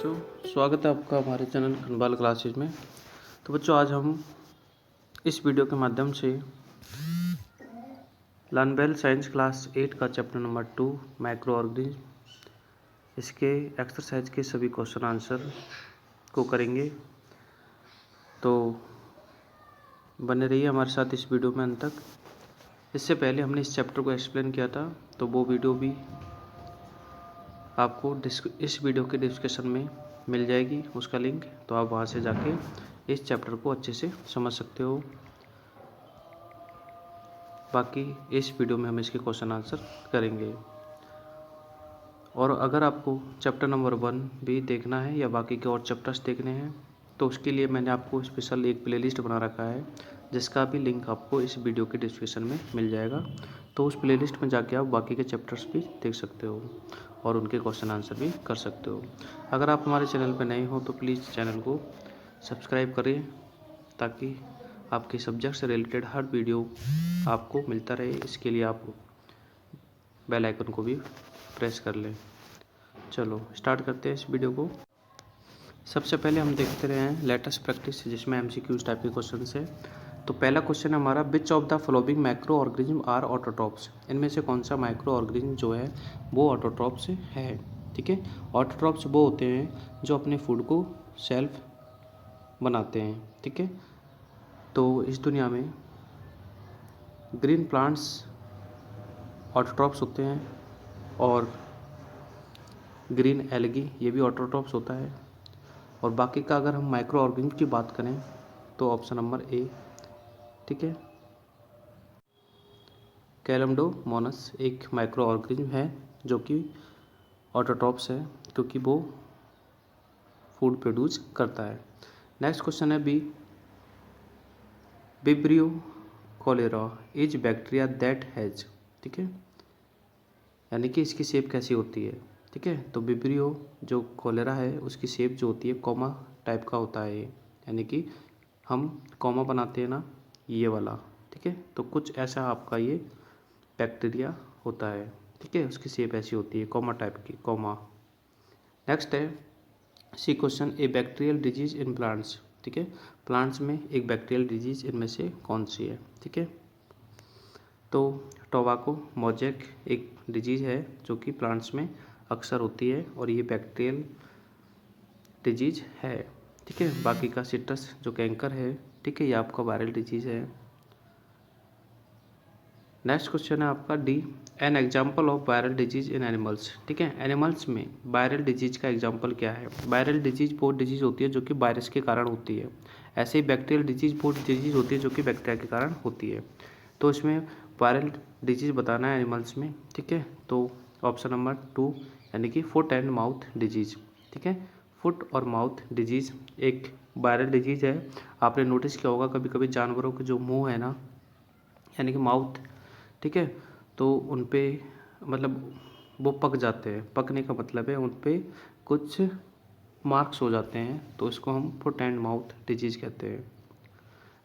बच्चों, स्वागत है आपका हमारे चैनल खनबाल क्लासेज में। तो बच्चों, आज हम इस वीडियो के माध्यम से लर्न वेल साइंस क्लास 8 का चैप्टर नंबर 2 माइक्रो ऑर्गेनिज्म, इसके एक्सरसाइज के सभी क्वेश्चन आंसर को करेंगे। तो बने रहिए हमारे साथ इस वीडियो में अंत तक। इससे पहले हमने इस चैप्टर को एक्सप्लेन किया था, तो वो वीडियो भी आपको इस वीडियो के डिस्क्रिप्शन में मिल जाएगी उसका लिंक, तो आप वहाँ से जाके इस चैप्टर को अच्छे से समझ सकते हो। बाकी इस वीडियो में हम इसके क्वेश्चन आंसर करेंगे। और अगर आपको चैप्टर नंबर 1 भी देखना है या बाकी के और चैप्टर्स देखने हैं, तो उसके लिए मैंने आपको स्पेशल एक प्लेलिस्ट बना रखा है, जिसका भी लिंक आपको इस वीडियो के डिस्क्रिप्शन में मिल जाएगा। तो उस प्लेलिस्ट में जाके आप बाकी के चैप्टर्स भी देख सकते हो और उनके क्वेश्चन आंसर भी कर सकते हो। अगर आप हमारे चैनल पर नए हो तो प्लीज़ चैनल को सब्सक्राइब करें, ताकि आपके सब्जेक्ट से रिलेटेड हर वीडियो आपको मिलता रहे। इसके लिए आप बेल आइकन को भी प्रेस कर लें। चलो स्टार्ट करते हैं इस वीडियो को। सबसे पहले हम देखते रहे हैं लेटेस्ट प्रैक्टिस, जिसमें एमसीक्यूज टाइप के क्वेश्चन है। तो पहला क्वेश्चन है हमारा, which of the following micro organism are autotrophs. इनमें से कौन सा माइक्रो ऑर्गेनिज्म जो है वो ऑटोट्रॉप्स है। ठीक है, ऑटोट्रॉप्स वो होते हैं जो अपने फूड को सेल्फ बनाते हैं। ठीक है, तो इस दुनिया में ग्रीन प्लांट्स ऑटोट्रॉप्स होते हैं और ग्रीन एल्गी ये भी ऑटोट्रॉप्स होता है। और बाकी का अगर हम माइक्रो ऑर्गेनिज्म की बात करें तो ऑप्शन नंबर ए। ठीक है, कैलमडोमोनास एक माइक्रो ऑर्गेनिज्म है जो कि ऑटोट्रॉप्स है, क्योंकि वो फूड प्रोड्यूस करता है। नेक्स्ट क्वेश्चन है B, Vibrio cholerae is bacteria that has. ठीक है, यानी कि इसकी शेप कैसी होती है। ठीक है, तो विब्रियो जो कॉलेरा है उसकी शेप जो होती है कॉमा टाइप का होता है, यानी कि हम कॉमा बनाते हैं ना, ये वाला। ठीक है, तो कुछ ऐसा आपका ये बैक्टीरिया होता है। ठीक है, उसकी शेप ऐसी होती है कॉमा टाइप की, कॉमा। नेक्स्ट है C question, a bacterial disease in plants. ठीक है, प्लांट्स में एक बैक्टीरियल डिजीज इनमें से कौन सी है। ठीक है, तो टोबैको मोजैक एक डिजीज़ है जो कि प्लांट्स में अक्सर होती है और ये बैक्टीरियल डिजीज़ है। ठीक है, बाकी का सिट्रस जो कैंकर है, ठीक है, ये आपका वायरल डिजीज़ है। नेक्स्ट क्वेश्चन है आपका D, an example of viral disease in animals. ठीक है, एनिमल्स में वायरल डिजीज का एग्जाम्पल क्या है। वायरल डिजीज वो डिजीज होती है जो कि वायरस के कारण होती है। ऐसे ही बैक्टीरियल डिजीज वो डिजीज होती है जो कि बैक्टीरिया के कारण होती है। तो इसमें वायरल डिजीज बताना है एनिमल्स में। ठीक है, तो ऑप्शन नंबर 2 यानी कि फुट एंड माउथ डिजीज। ठीक है, फुट और माउथ डिजीज एक वायरल डिजीज है। आपने नोटिस किया होगा कभी कभी जानवरों के जो मुंह है ना, यानी कि माउथ, ठीक है, तो उन पे मतलब वो पक जाते हैं। पकने का मतलब है उन पे कुछ मार्क्स हो जाते हैं, तो इसको हम फुट एंड माउथ डिजीज कहते हैं।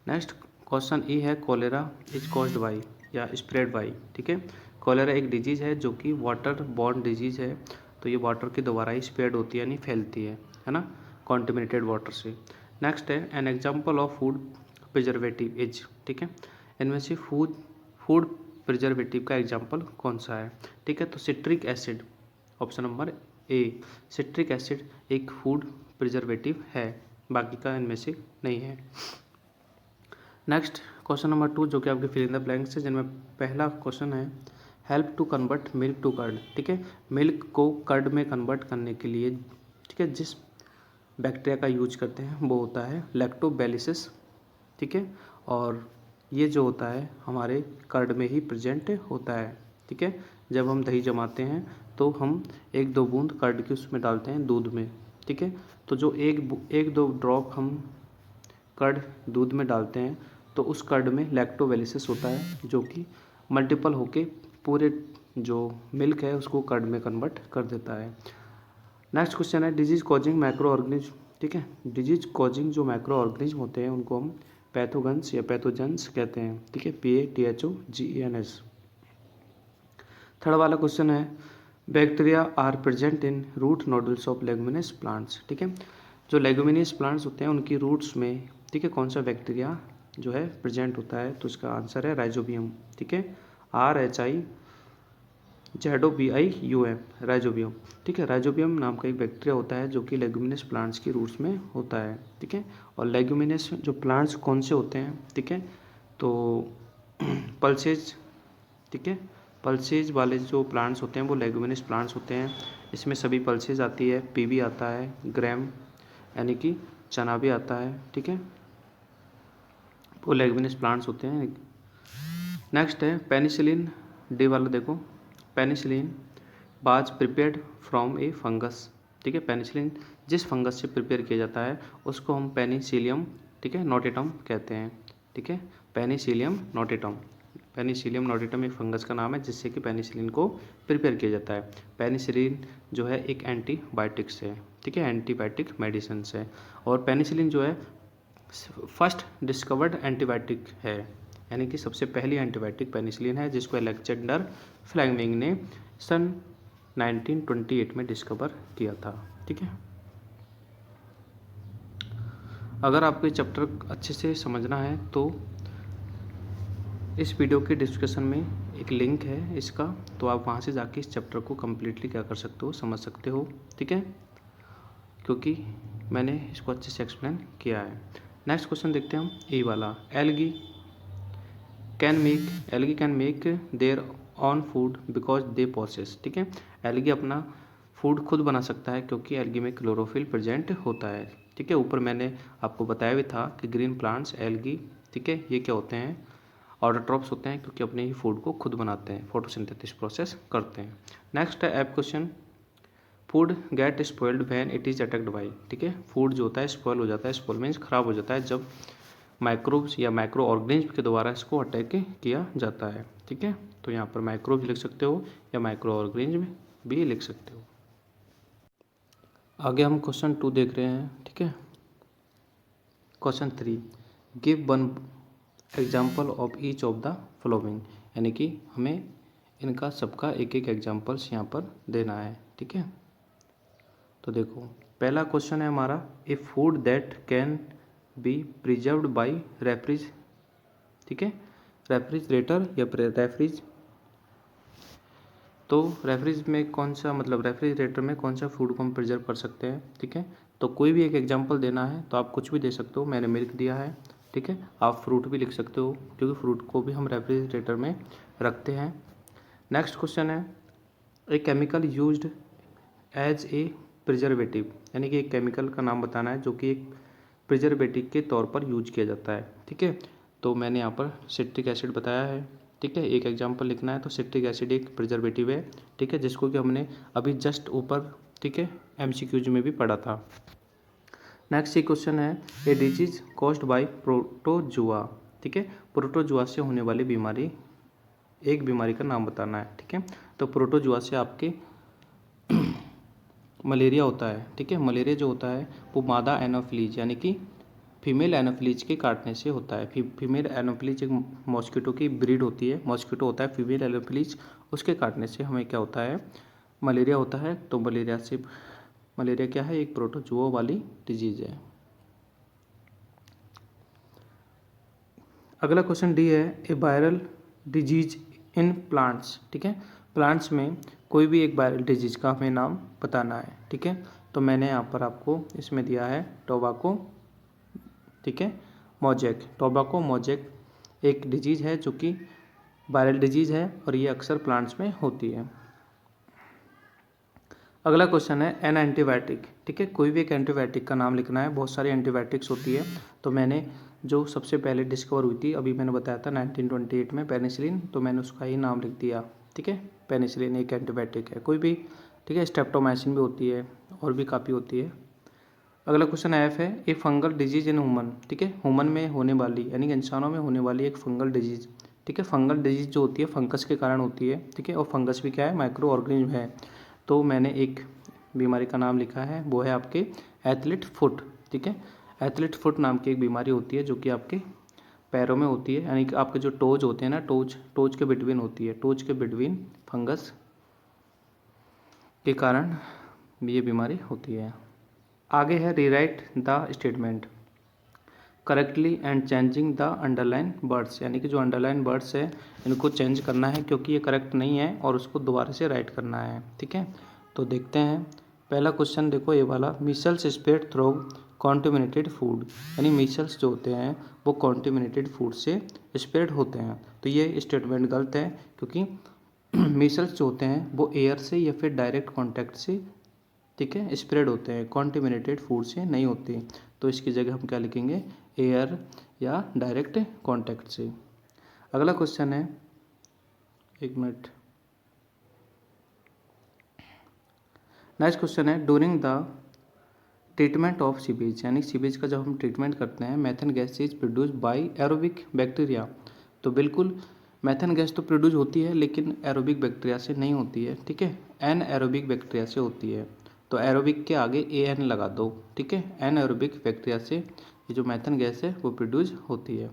नेक्स्ट क्वेश्चन ई है, कोलेरा इज कॉज्ड बाई या स्प्रेड बाई। ठीक है, कोलेरा एक डिजीज़ है जो कि वाटर बॉर्न डिजीज़ है, तो ये वाटर के द्वारा ही स्प्रेड होती है, यानी फैलती है ना, कॉन्टेमिनेटेड वाटर से। नेक्स्ट है an example of food preservative is. ठीक है, इनमें से फूड प्रिजर्वेटिव का एग्जाम्पल कौन सा है। ठीक है, तो citric acid, option number A, citric acid एक फूड प्रिजर्वेटिव है, बाकी का इनमें से नहीं है। नेक्स्ट क्वेश्चन नंबर 2 जो कि आपके फिल इन द ब्लैंक्स है, जिनमें पहला क्वेश्चन है help to convert milk to curd. ठीक है, मिल्क को कर्ड में कन्वर्ट करने के लिए, ठीक है, जिस बैक्टीरिया का यूज करते हैं वो होता है लैक्टोबैलिसिस। ठीक है, और ये जो होता है हमारे कर्ड में ही प्रेजेंट होता है। ठीक है, जब हम दही जमाते हैं तो हम 1-2 बूंद कर्ड की उसमें डालते हैं दूध में। ठीक है, तो जो एक दो ड्रॉप हम कर्ड दूध में डालते हैं तो उस कर्ड में लैक्टोबैलिसिस होता है, जो कि मल्टीपल होके पूरे जो मिल्क है उसको कर्ड में कन्वर्ट कर देता है। नेक्स्ट क्वेश्चन है डिजीज कॉजिंग माइक्रो ऑर्गेनिज्म। ठीक है, डिजीज कॉजिंग जो माइक्रो ऑर्गेनिज्म होते हैं उनको हम पैथोगन्स या पैथोजेंस कहते हैं। ठीक है, PATHOGENS। थर्ड वाला क्वेश्चन है bacteria are present in root nodules of leguminous plants, ठीक है। जो लेगुमिनस प्लांट्स होते हैं उनकी रूट्स में, ठीक है, कौन सा बैक्टीरिया जो है प्रेजेंट होता है, तो इसका आंसर है राइजोबियम, ठीक है। RHIZOBIUM, राइजोबियम, ठीक है। राइजोबियम नाम का एक बैक्टीरिया होता है जो कि लेगुमिनस प्लांट्स की रूट्स में होता है, ठीक है। और लेगुमिनस जो प्लांट्स कौन से होते हैं, ठीक है, तो पल्सेज, ठीक है, पल्सेज वाले जो प्लांट्स होते हैं वो लेगुमिनस प्लांट्स होते हैं। इसमें सभी पल्सेज आती है, पी भी आता है, ग्रैम यानी कि चना भी आता है, ठीक है, वो लेगुमिनस प्लांट्स होते हैं। नेक्स्ट है पेनिसिलिन, डी वाला देखो, penicillin was prepared from A fungus, ठीक है। पेनिसिलिन जिस फंगस से प्रिपेयर किया जाता है उसको हम पेनिसिलियम, ठीक है, नोटेटम कहते हैं, ठीक है, पेनिसिलियम नोटेटम। पेनिसिलियम नोटेटम एक फंगस का नाम है जिससे कि पेनिसिलिन को प्रिपेयर किया जाता है। पेनिसिलिन जो है एक एंटीबायोटिक्स है, ठीक है, एंटीबायोटिक मेडिसिन है। और पेनिसिलिन जो है फर्स्ट डिस्कवर्ड एंटीबायोटिक है, यानी कि सबसे पहली एंटीबायोटिक पेनिसिलिन है जिसको अलेक्जेंडर फ्लेमिंग ने सन 1928 में डिस्कवर किया था, ठीक है। अगर आपको चैप्टर अच्छे से समझना है तो इस वीडियो के डिस्क्रिप्शन में एक लिंक है इसका, तो आप वहाँ से जाके इस चैप्टर को कम्प्लीटली क्या कर सकते हो, समझ सकते हो, ठीक है, क्योंकि मैंने इसको अच्छे से एक्सप्लेन किया है। नेक्स्ट क्वेश्चन देखते हैं हम, ए वाला, algae can make their own food because they possess, ठीक है। एल्गी अपना फूड खुद बना सकता है क्योंकि एल्गी में क्लोरोफिल प्रेजेंट होता है, ठीक है। ऊपर मैंने आपको बताया भी था कि ग्रीन प्लांट्स, एल्गी, ठीक है, ये क्या होते हैं, ऑटोट्रॉप्स होते हैं क्योंकि अपने ही फूड को खुद बनाते हैं, फोटोसिंथेसिस प्रोसेस करते हैं। नेक्स्ट है app question, food gate spoiled when it is attacked by, ठीक है। फूड जो होता है स्पॉइल हो जाता है, स्पॉइल मीन्स खराब हो जाता है जब माइक्रोब्स या माइक्रो ऑर्गेनिज्म के द्वारा इसको अटैक किया जाता है, ठीक है। तो यहाँ पर माइक्रोब्स लिख सकते हो या माइक्रो ऑर्गेनिज्म भी लिख सकते हो। आगे हम क्वेश्चन 2 देख रहे हैं, ठीक है। Question 3, give one example of each of the following, यानी कि हमें इनका सबका एक एक एग्जाम्पल्स यहाँ पर देना है, ठीक है। तो देखो पहला क्वेश्चन है हमारा, a food that can be preserved by रेफ्रिज, ठीक है, रेफ्रिजरेटर या रेफ्रिज, तो रेफ्रिज में कौन सा, मतलब रेफ्रिजरेटर में कौन सा फूड को हम प्रिजर्व कर सकते हैं, ठीक है। तो कोई भी एक एग्जांपल देना है तो आप कुछ भी दे सकते हो, मैंने मिल्क दिया है, ठीक है। आप फ्रूट भी लिख सकते हो क्योंकि फ्रूट को भी हम रेफ्रिजरेटर में रखते हैं। नेक्स्ट क्वेश्चन है, a chemical used as a preservative, यानी कि एक केमिकल का नाम बताना है जो कि एक प्रिजर्वेटिव के तौर पर यूज किया जाता है, ठीक है। तो मैंने यहाँ पर सिट्रिक एसिड बताया है, ठीक है। एक एग्जांपल लिखना है तो सिट्रिक एसिड एक प्रिजर्वेटिव है, ठीक है, जिसको कि हमने अभी जस्ट ऊपर, ठीक है, MCQs में भी पढ़ा था। नेक्स्ट क्वेश्चन है, a disease caused by protozoa, ठीक है, प्रोटोजुआ से होने वाली बीमारी, एक बीमारी का नाम बताना है, ठीक है। तो प्रोटोजुआ से आपके मलेरिया होता है, ठीक है। मलेरिया जो होता है वो मादा एनोफिलीज यानी कि फीमेल एनोफिलीज के काटने से होता है। फीमेल एनोफिलीज एक मॉस्किटो की ब्रीड होती है, मॉस्किटो होता है फीमेल एनोफिलीज, उसके काटने से हमें क्या होता है, मलेरिया होता है। तो मलेरिया क्या है, एक प्रोटोजुआ वाली डिजीज है। अगला क्वेश्चन डी है, ए वायरल डिजीज इन प्लांट्स, ठीक है। प्लांट्स में कोई भी एक वायरल डिजीज का हमें नाम बताना है, ठीक है। तो मैंने यहाँ पर आपको इसमें दिया है टोबैको, ठीक है, मोजैक, टोबैको मोजैक एक डिजीज़ है जो कि वायरल डिजीज़ है और ये अक्सर प्लांट्स में होती है। अगला क्वेश्चन है, एन एंटीबायोटिक, ठीक है, कोई भी एक एंटीबायोटिक का नाम लिखना है। बहुत सारी एंटीबायोटिक्स होती है, तो मैंने जो सबसे पहले डिस्कवर हुई थी, अभी मैंने बताया था 1928 में, पेनिसिलिन, तो मैंने उसका ही नाम लिख दिया, ठीक है। पेनिसिलिन एक एंटीबायोटिक है, कोई भी, ठीक है। स्ट्रेप्टोमाइसिन भी होती है और भी काफ़ी होती है। अगला क्वेश्चन एफ है, a fungal disease in human, ठीक है, ह्यूमन में होने वाली यानी कि इंसानों में होने वाली एक फंगल डिजीज, ठीक है। फंगल डिजीज जो होती है फंगस के कारण होती है, ठीक है, और फंगस भी क्या है, माइक्रो ऑर्गेनिज्म है। तो मैंने एक बीमारी का नाम लिखा है, वो है आपके एथलीट फुट, ठीक है। एथलीट फुट नाम की एक बीमारी होती है जो कि आपके पैरों में होती है, यानी कि आपके जो टोज होते हैं ना, टोज के बिटवीन होती है, टोज के बिटवीन फंगस के कारण ये बीमारी होती है। आगे है rewrite the statement correctly and changing the underline words, यानी कि जो अंडरलाइन वर्ड्स है इनको चेंज करना है क्योंकि ये करेक्ट नहीं है और उसको दोबारा से राइट करना है। ठीक है, तो देखते हैं पहला क्वेश्चन। देखो ये वाला, Meselson spread through contaminated food, यानी मीसल्स जो होते हैं वो कॉन्टेमिनेटेड फूड से स्प्रेड होते हैं। तो ये स्टेटमेंट गलत है क्योंकि मीसल्स जो होते हैं वो एयर से या फिर डायरेक्ट कॉन्टैक्ट से, ठीक है, स्प्रेड होते हैं, कॉन्टेमिनेटेड फूड से नहीं होते। तो इसकी जगह हम क्या लिखेंगे, एयर या डायरेक्ट कॉन्टैक्ट से। अगला क्वेश्चन है, एक मिनट, नेक्स्ट क्वेश्चन है during the treatment of sewage, यानी सीवेज का जब हम ट्रीटमेंट करते हैं methane gas is produce by aerobic bacteria. तो बिल्कुल मेथेन गैस तो प्रोड्यूस होती है लेकिन एरोबिक बैक्टीरिया से नहीं होती है। ठीक है, एन एरोबिक बैक्टीरिया से होती है। तो एरोबिक के आगे ए एन लगा दो। ठीक है, एन एरोबिक बैक्टीरिया से ये जो मेथेन गैस है वो प्रोड्यूस होती है।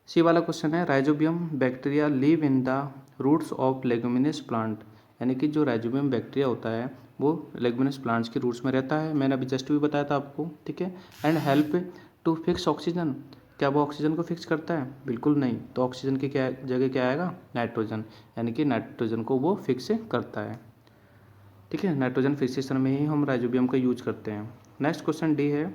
सी वाला क्वेश्चन है rhizobium bacteria live in the roots of leguminous plant, यानी कि जो राइजोबियम बैक्टीरिया होता है वो लेगुमिनस प्लांट्स के रूट्स में रहता है। मैंने अभी जस्ट भी बताया था आपको। ठीक है, and help to fix oxygen, क्या वो ऑक्सीजन को फिक्स करता है? बिल्कुल नहीं। तो ऑक्सीजन की क्या जगह क्या आएगा, नाइट्रोजन, यानी कि नाइट्रोजन को वो फिक्स करता है। ठीक है, नाइट्रोजन फिक्सेशन में ही हम राइजोबियम का यूज करते हैं। नेक्स्ट क्वेश्चन डी है,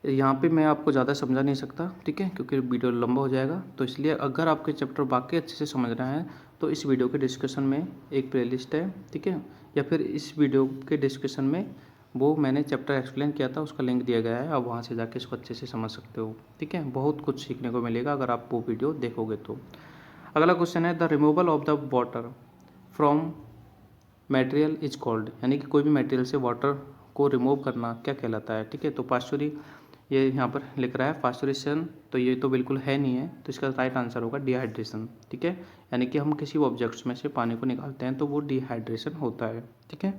यहाँ पे मैं आपको ज़्यादा समझा नहीं सकता, ठीक है, क्योंकि वीडियो लंबा हो जाएगा। तो इसलिए अगर आपके चैप्टर बाकी अच्छे से समझ रहे हैं तो इस वीडियो के डिस्कशन में एक प्लेलिस्ट है, ठीक है, या फिर इस वीडियो के डिस्कशन में वो मैंने चैप्टर एक्सप्लेन किया था उसका लिंक दिया गया है, आप वहाँ से जाके इसको अच्छे से समझ सकते हो। ठीक है, बहुत कुछ सीखने को मिलेगा अगर आप वो वीडियो देखोगे तो। अगला क्वेश्चन है the removal of the water from material is called, यानी कि कोई भी मटेरियल से वाटर को रिमूव करना क्या कहलाता है? ठीक है, तो पास्चुरी ये यहाँ पर लिख रहा है पास्चुरेशन, तो ये तो बिल्कुल है नहीं है, तो इसका राइट आंसर होगा डिहाइड्रेशन। ठीक है, यानी कि हम किसी ऑब्जेक्ट्स में से पानी को निकालते हैं तो वो डिहाइड्रेशन होता है। ठीक है,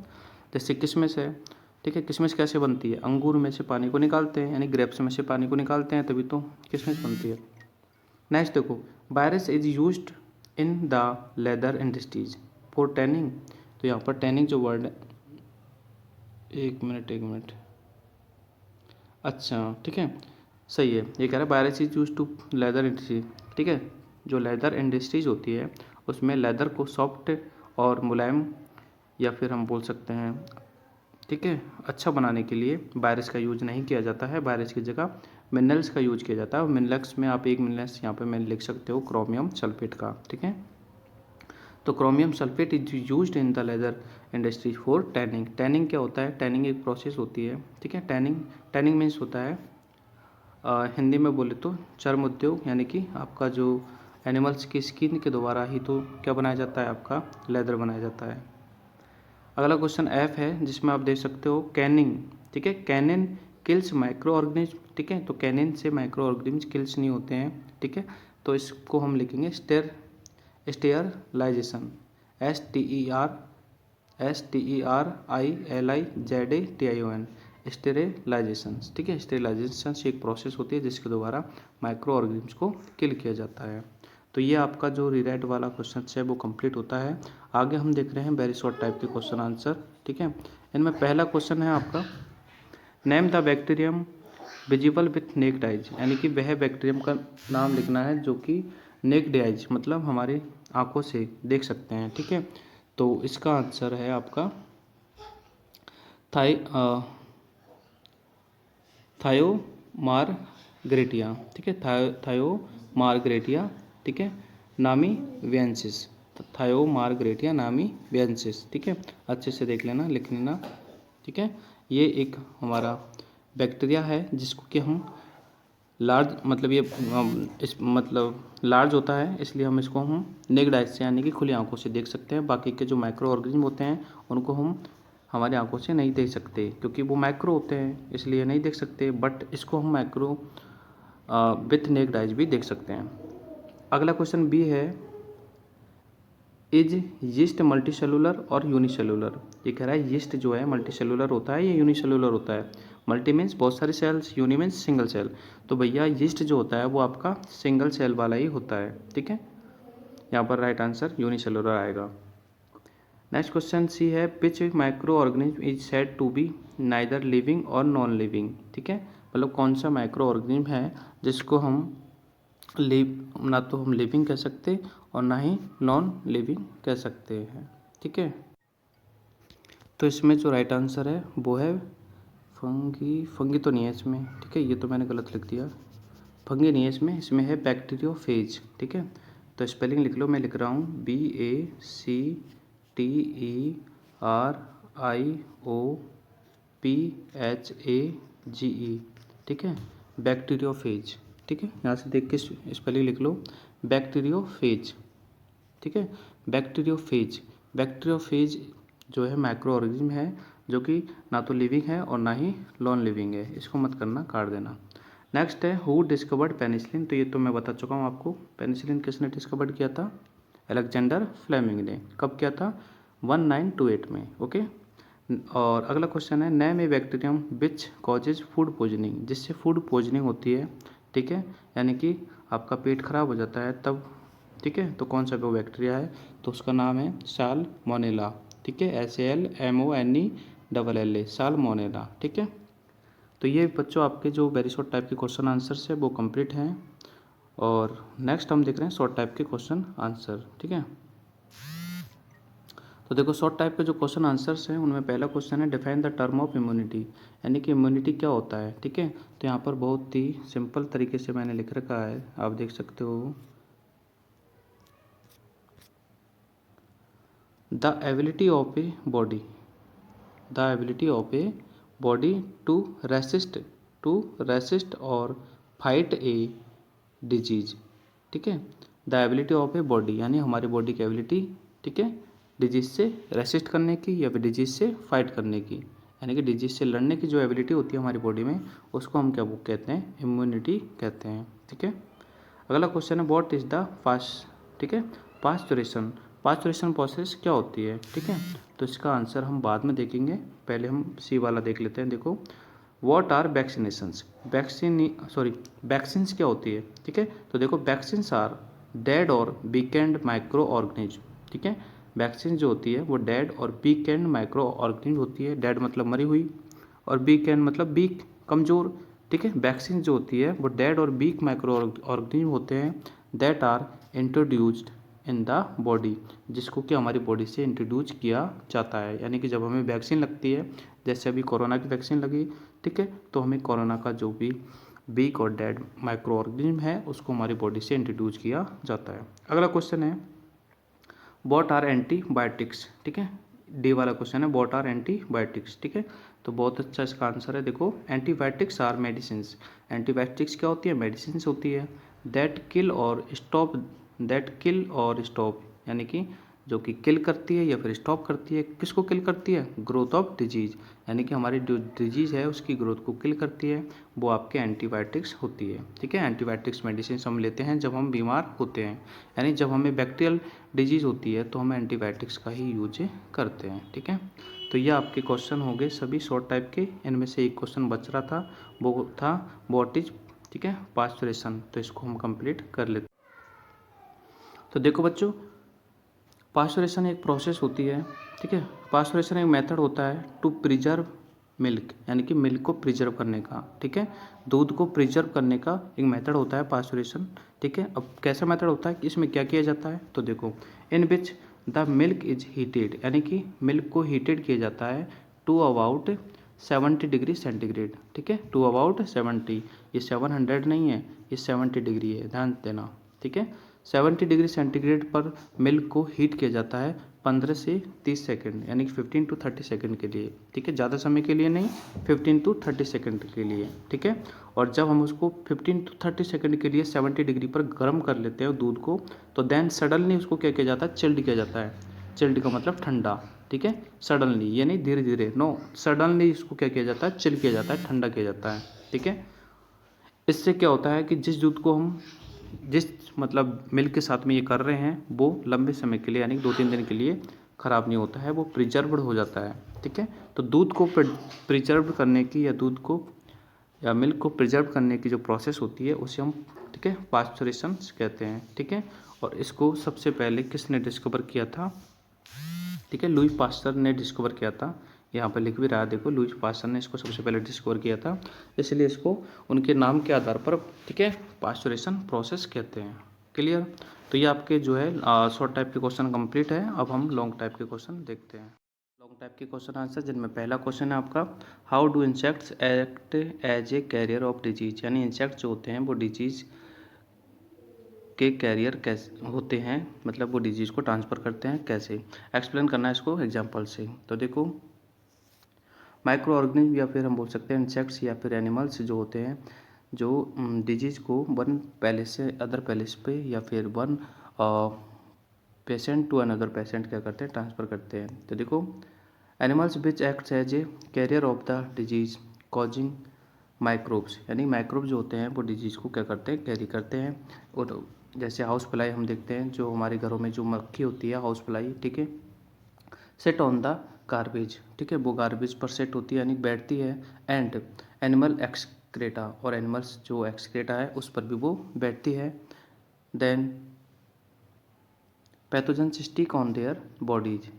जैसे किशमिश है, ठीक है, किशमिश कैसे बनती है? अंगूर में से पानी को निकालते हैं, यानी ग्रेप्स में से पानी को निकालते हैं तभी तो किशमिश बनती है। नेक्स्ट देखो, virus is used in the leather industries for tanning, तो यहाँ पर टैनिंग जो वर्ड है, एक मिनट, अच्छा ठीक है, सही है, ये कह रहा है virus is use to leather industry. ठीक है, जो लेदर इंडस्ट्रीज होती है उसमें लेदर को सॉफ्ट और मुलायम या फिर हम बोल सकते हैं, ठीक है, अच्छा बनाने के लिए वायरस का यूज नहीं किया जाता है, वायरस की जगह मिनरल्स का यूज किया जाता है। और मिनरल्स में आप एक मिनरल्स यहाँ पे मैं लिख सकते हो क्रोमियम सल्फेट का। ठीक है, तो chromium sulphate is used in the leather industry for tanning. Tanning क्या होता है? टैनिंग एक प्रोसेस होती है। ठीक है, टैनिंग मीन्स होता है हिंदी में बोले तो चर्म उद्योग, यानी कि आपका जो एनिमल्स की स्किन के द्वारा ही तो क्या बनाया जाता है, आपका लेदर बनाया जाता है। अगला क्वेश्चन एफ है जिसमें आप देख सकते हो कैनिंग। ठीक है, कैनिन किल्स माइक्रो ऑर्गेनिज्म। ठीक है, तो कैनिन से माइक्रो ऑर्गेनिज्म किल्स नहीं होते हैं। ठीक है, तो इसको हम लिखेंगे स्टेरलाइजेशन, STERILIZATION, स्टेरिलाइजेशन। ठीक है, स्टेरिलाइजेशन से एक प्रोसेस होती है जिसके द्वारा माइक्रो ऑर्गेनिम्स को किल किया जाता है। तो ये आपका जो रीराइट वाला क्वेश्चन है वो कंप्लीट होता है। आगे हम देख रहे हैं वेरी शॉर्ट टाइप के क्वेश्चन आंसर। ठीक है, इनमें पहला क्वेश्चन है आपका name the bacterium visible with necked eyes, यानी कि वह बैक्टीरियम का नाम लिखना है जो कि नेक्ड आइज मतलब हमारी आंखों से देख सकते हैं। ठीक है, तो इसका आंसर है आपका थायोमार्गरेटिया। ठीक है, थायोमार्गरेटिया, ठीक है, नामीवियंसिस, थायोमार्गरेटिया नामीवियंसिस। ठीक है, अच्छे से देख लेना, लिख लेना। ठीक है, ये एक हमारा बैक्टीरिया है जिसको कि हम लार्ज मतलब ये इस मतलब लार्ज होता है, इसलिए हम इसको हम नेक्ड आइज से यानी कि खुली आंखों से देख सकते हैं। बाकी के जो माइक्रो ऑर्गेनिज्म होते हैं उनको हम हमारी आंखों से नहीं देख सकते क्योंकि वो माइक्रो होते हैं, इसलिए नहीं देख सकते। बट इसको हम माइक्रो विथ नेक्ड आइज भी देख सकते हैं। अगला क्वेश्चन बी है इज यीस्ट मल्टीसेलुलर और यूनिसेलुलर। ये कह रहा है यीस्ट जो है मल्टीसेलुलर होता है या यूनिसेलुलर होता है। मल्टी मीन्स बहुत सारे cells, uni means single cell. तो भैया यीस्ट जो होता है वो आपका सिंगल सेल वाला ही होता है। ठीक है, यहाँ पर राइट आंसर यूनिसेलुलर आएगा। नेक्स्ट क्वेश्चन सी है, which micro organism is said to be neither living और नॉन लिविंग, ठीक है, मतलब कौन सा माइक्रो ऑर्गेनिज्म है जिसको हम ना तो हम लिविंग कह सकते और ना ही नॉन लिविंग कह सकते हैं, ठीक है। तो इसमें जो राइट आंसर है वो है फंगी तो नहीं है इसमें, ठीक है, ये तो मैंने गलत लिख दिया, फंगी नहीं है इसमें है बैक्टीरियोफेज, ठीक है। तो स्पेलिंग लिख लो, मैं लिख रहा हूँ BACTERIOPHAGE, ठीक है, बैक्टीरियोफेज, ठीक है, यहाँ से देख के स्पेलिंग लिख लो, बैक्टीरियोफेज, ठीक है, बैक्टीरियोफेज जो है माइक्रो ऑर्गेनिज्म है जो कि ना तो लिविंग है और ना ही नॉन लिविंग है, इसको मत करना, काट देना। नेक्स्ट है, हु डिस्कवर्ड पेनिसिलिन, तो ये तो मैं बता चुका हूँ आपको, पेनिसिलिन किसने डिस्कवर्ड किया था, अलेक्जेंडर फ्लेमिंग ने, कब किया था, 1928 में, ओके। और अगला क्वेश्चन है, name A bacterium which causes food poisoning, जिससे फूड पॉइजनिंग होती है, ठीक है, यानी कि आपका पेट खराब हो जाता है तब, ठीक है, तो कौन सा वो बैक्टीरिया है, तो उसका नाम है साल्मोनेला, ठीक है, SALMONELLA, साल्मोनेला, ठीक है। तो ये बच्चों आपके जो वेरी शॉर्ट टाइप के क्वेश्चन आंसर्स है वो कंप्लीट हैं, और नेक्स्ट हम देख रहे हैं शॉर्ट टाइप के क्वेश्चन आंसर, ठीक है। तो देखो शॉर्ट टाइप के जो क्वेश्चन आंसर्स हैं उनमें पहला क्वेश्चन है, define the term of immunity, यानी कि इम्यूनिटी क्या होता है, ठीक है। तो यहाँ पर बहुत ही सिंपल तरीके से मैंने लिख रखा है, आप देख सकते हो, the ability of a body to resist और फाइट ए डिजीज, ठीक है, the ability of a body यानी हमारी बॉडी की एबिलिटी, ठीक है, डिजीज से रेसिस्ट करने की या फिर डिजीज से फाइट करने की, यानी कि डिजीज से लड़ने की जो एबिलिटी होती है हमारी बॉडी में, उसको हम क्या कहते हैं, इम्यूनिटी कहते हैं, ठीक है। अगला क्वेश्चन है, व्हाट इज द फास्ट, ठीक है, पास्चुरेशन प्रोसेस क्या होती है, ठीक है। तो इसका आंसर हम बाद में देखेंगे, पहले हम सी वाला देख लेते हैं। देखो, व्हाट आर वैक्सीनेशंस, वैक्सीन्स क्या होती है, ठीक है। तो देखो, वैक्सीन्स आर डेड और वीकेंड माइक्रो ऑर्गेनिज्म, ठीक है, वैक्सीन जो होती है वो डेड और वीकेंड माइक्रो ऑर्गेनिज्म होती है, डेड मतलब मरी हुई और वीकेंड मतलब वीक, कमज़ोर, ठीक है। वैक्सीन जो होती है वो डेड और वीक माइक्रो ऑर्गेनिज्म होते हैं, that are introduced in the body, जिसको कि हमारी बॉडी से इंट्रोड्यूस किया जाता है, यानी कि जब हमें वैक्सीन लगती है, जैसे अभी कोरोना की वैक्सीन लगी, ठीक है, तो हमें कोरोना का जो भी वीक और डेड माइक्रो ऑर्गेनिज्म है उसको हमारी बॉडी से इंट्रोड्यूस किया जाता है। अगला क्वेश्चन है, व्हाट आर एंटीबायोटिक्स, ठीक है, डी वाला क्वेश्चन है, व्हाट आर एंटीबायोटिक्स, ठीक है। तो बहुत अच्छा इसका आंसर है, देखो, एंटीबायोटिक्स आर मेडिसिन, एंटीबायोटिक्स क्या होती है, मेडिसिन होती है, दैट किल और स्टॉप, यानी कि जो कि किल करती है या फिर स्टॉप करती है, किसको किल करती है, ग्रोथ ऑफ डिजीज, यानी कि हमारी जो डिजीज़ है उसकी ग्रोथ को किल करती है, वो आपके एंटीबायोटिक्स होती है, ठीक है। एंटीबायोटिक्स मेडिसिन हम लेते हैं जब हम बीमार होते हैं, यानी जब हमें बैक्टीरियल डिजीज़ होती है तो हम एंटीबायोटिक्स का ही यूज करते हैं, ठीक है। तो ये आपके क्वेश्चन हो गए सभी शॉर्ट टाइप के, इनमें से एक क्वेश्चन बच रहा था, वो था व्हाट इज, ठीक है, पास्चुरेशन, तो इसको हम कंप्लीट कर लेते हैं। तो देखो बच्चों, पास्चुरेशन एक प्रोसेस होती है, ठीक है, पास्चुरेशन एक मेथड होता है टू प्रिजर्व मिल्क, यानी कि मिल्क को प्रिजर्व करने का, ठीक है, दूध को प्रिजर्व करने का एक मेथड होता है पास्चुरेशन, ठीक है। अब कैसा मेथड होता है, इसमें क्या किया जाता है, तो देखो, in which the milk is heated, यानी कि मिल्क को हीटेड किया जाता है टू अबाउट 70 डिग्री सेंटीग्रेड, ठीक है, टू अबाउट 70, ये 700 नहीं है, ये 70 डिग्री है, ध्यान देना, ठीक है। 70 डिग्री सेंटीग्रेड पर मिल्क को हीट किया जाता है 15 से 30 सेकंड, यानी कि 15 to 30 सेकंड के लिए, ठीक है, ज़्यादा समय के लिए नहीं, 15 to 30 सेकंड के लिए, ठीक है। और जब हम उसको 15 to 30 सेकंड के लिए 70 डिग्री पर गर्म कर लेते हैं दूध को, तो देन सडनली उसको क्या किया जाता है, चिल्ड किया जाता है, चिल्ड का मतलब ठंडा, ठीक है, सडनली यानी धीरे धीरे, नो, सडनली इसको क्या किया जाता है, चिल किया जाता है, ठंडा किया जाता है, ठीक है। इससे क्या होता है कि जिस दूध को हम जिस मतलब मिल्क के साथ में ये कर रहे हैं वो लंबे समय के लिए, यानी 2-3 दिन के लिए ख़राब नहीं होता है, वो प्रिजर्व्ड हो जाता है, ठीक है। तो दूध को प्रिजर्व करने की या दूध को या मिल्क को प्रिजर्व करने की जो प्रोसेस होती है उसे हम, ठीक है, पास्चुरेशन कहते हैं, ठीक है। और इसको सबसे पहले किसने डिस्कवर किया था, ठीक है। लुई पास्चर ने डिस्कवर किया था, यहाँ पर लिख भी रहा है देखो, लुई पास्चर ने इसको सबसे पहले डिस्कवर किया था, इसलिए इसको उनके नाम के आधार पर, ठीक है, पास्चुरेशन प्रोसेस कहते हैं। क्लियर। तो ये आपके जो है शॉर्ट टाइप के क्वेश्चन कंप्लीट है। अब हम लॉन्ग टाइप के क्वेश्चन देखते हैं। लॉन्ग टाइप के क्वेश्चन आंसर, जिनमें पहला क्वेश्चन है आपका, how do insects act as a carrier of disease, यानी इंसेक्ट जो होते हैं वो डिजीज के कैरियर कैसे होते हैं, मतलब वो डिजीज़ को ट्रांसफ़र करते हैं कैसे, एक्सप्लेन करना है इसको एग्जांपल से। तो देखो, माइक्रो ऑर्गेनिज्म या फिर हम बोल सकते हैं इंसेक्ट्स या फिर एनिमल्स जो होते हैं, जो डिजीज़ को वन पैलेस से अदर पैलेस पे या फिर one patient to another patient क्या करते हैं, ट्रांसफ़र करते हैं। तो देखो, animals which acts as a carrier of the disease causing microbes, यानी माइक्रोब जो होते हैं वो डिजीज़ को क्या करते हैं, कैरी करते हैं। और जैसे हाउस फ्लाई हम देखते हैं, जो हमारे घरों में जो मक्खी होती है हाउस फ्लाई, ठीक है, सेट ऑन द गार्बेज, ठीक है, वो गार्बेज पर सेट होती है यानी बैठती है। एंड एनिमल एक्सक्रेटा, और एनिमल्स जो एक्सक्रेटा है उस पर भी वो बैठती है। Then pathogens stick on their bodies,